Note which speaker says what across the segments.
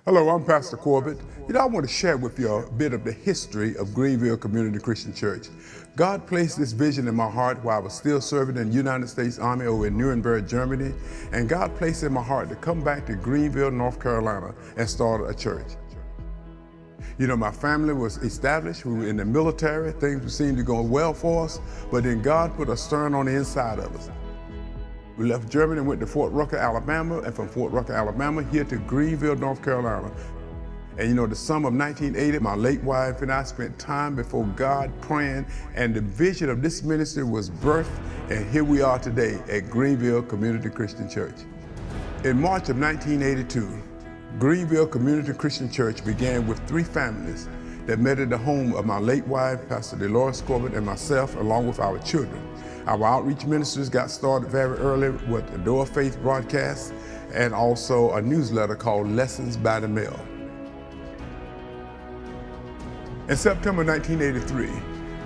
Speaker 1: Hello, I'm Pastor Corbett. I want to share with you a bit of the history of Greenville Community Christian Church. God placed this vision in my heart while I was still serving in the United States Army over in Nuremberg, Germany. And God placed in my heart to come back to Greenville, North Carolina and start a church. My family was established. We were in the military. Things seemed to go well for us, but then God put a stern on the inside of us. We left Germany and went to Fort Rucker, Alabama, and from Fort Rucker, Alabama, here to Greenville, North Carolina. And the summer of 1980, my late wife and I spent time before God praying, and the vision of this ministry was birthed, and here we are today at Greenville Community Christian Church. In March of 1982, Greenville Community Christian Church began with 3 families that met at the home of my late wife, Pastor Dolores Corbett, and myself, along with our children. Our outreach ministries got started very early with the Door of Faith broadcast and also a newsletter called Lessons by the Mail. In September 1983,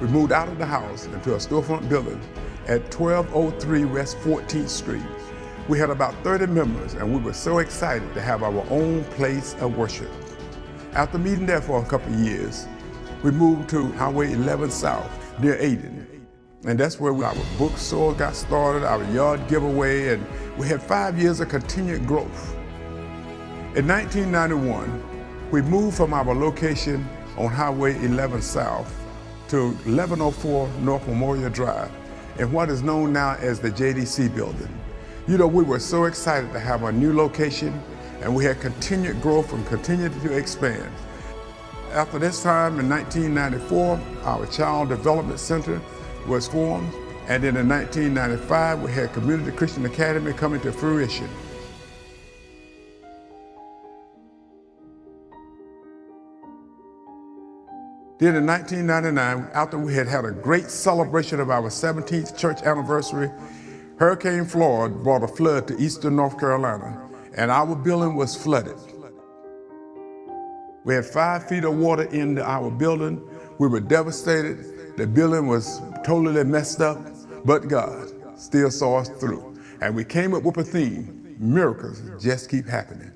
Speaker 1: we moved out of the house into a storefront building at 1203 West 14th Street. We had about 30 members, and we were so excited to have our own place of worship. After meeting there for a couple of years, we moved to Highway 11 South near Aden. And that's where our bookstore got started, our yard giveaway, and we had 5 years of continued growth. In 1991, we moved from our location on Highway 11 South to 1104 North Memorial Drive in what is known now as the JDC building. We were so excited to have a new location, and we had continued growth and continued to expand. After this time, in 1994, our Child Development Center was formed, and then in 1995 we had Community Christian Academy coming to fruition. Then in 1999, after we had had a great celebration of our 17th church anniversary, Hurricane Floyd brought a flood to eastern North Carolina, and our building was flooded. We had 5 feet of water in our building. We were devastated. The building was totally messed up, but God still saw us through. And we came up with a theme: miracles just keep happening.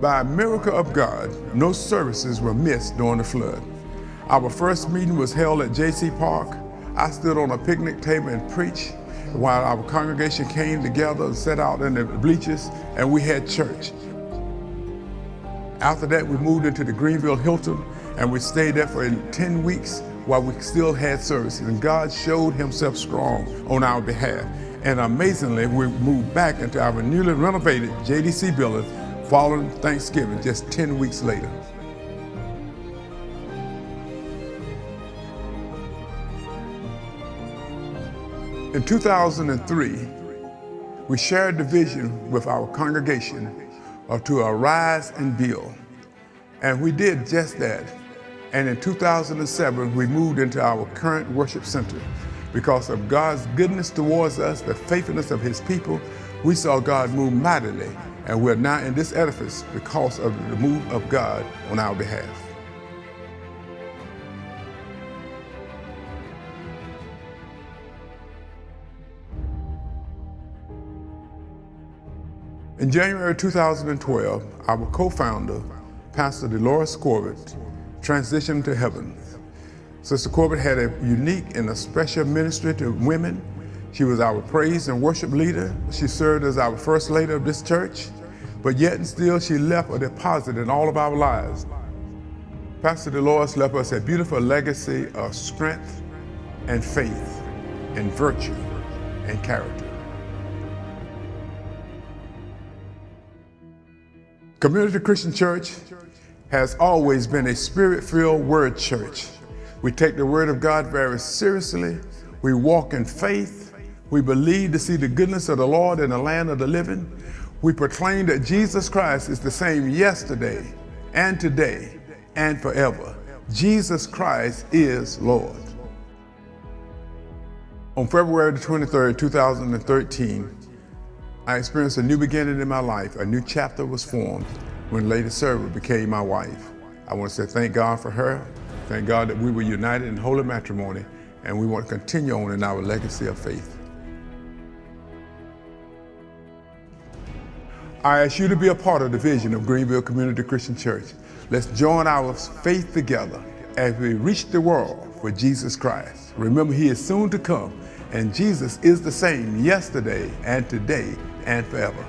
Speaker 1: By a miracle of God, no services were missed during the flood. Our first meeting was held at J.C. Park. I stood on a picnic table and preached while our congregation came together and sat out in the bleachers, and we had church. After that, we moved into the Greenville Hilton, and we stayed there for 10 weeks while we still had services. And God showed himself strong on our behalf. And amazingly, we moved back into our newly renovated JDC building following Thanksgiving, just 10 weeks later. In 2003, we shared the vision with our congregation to arise and build. And we did just that. And in 2007, we moved into our current worship center. Because of God's goodness towards us, the faithfulness of his people, we saw God move mightily. And we're now in this edifice because of the move of God on our behalf. In January 2012, our co-founder, Pastor Dolores Corbett, transitioned to heaven. Sister Corbett had a unique and a special ministry to women. She was our praise and worship leader. She served as our first lady of this church, but yet and still she left a deposit in all of our lives. Pastor Dolores left us a beautiful legacy of strength and faith and virtue and character. Community Christian Church has always been a spirit-filled word church. We take the word of God very seriously. We walk in faith. We believe to see the goodness of the Lord in the land of the living. We proclaim that Jesus Christ is the same yesterday and today and forever. Jesus Christ is Lord. On February the 23rd, 2013, I experienced a new beginning in my life. A new chapter was formed when Lady Server became my wife. I want to say thank God for her. Thank God that we were united in holy matrimony, and we want to continue on in our legacy of faith. I ask you to be a part of the vision of Greenville Community Christian Church. Let's join our faith together as we reach the world for Jesus Christ. Remember, He is soon to come, and Jesus is the same yesterday and today and forever.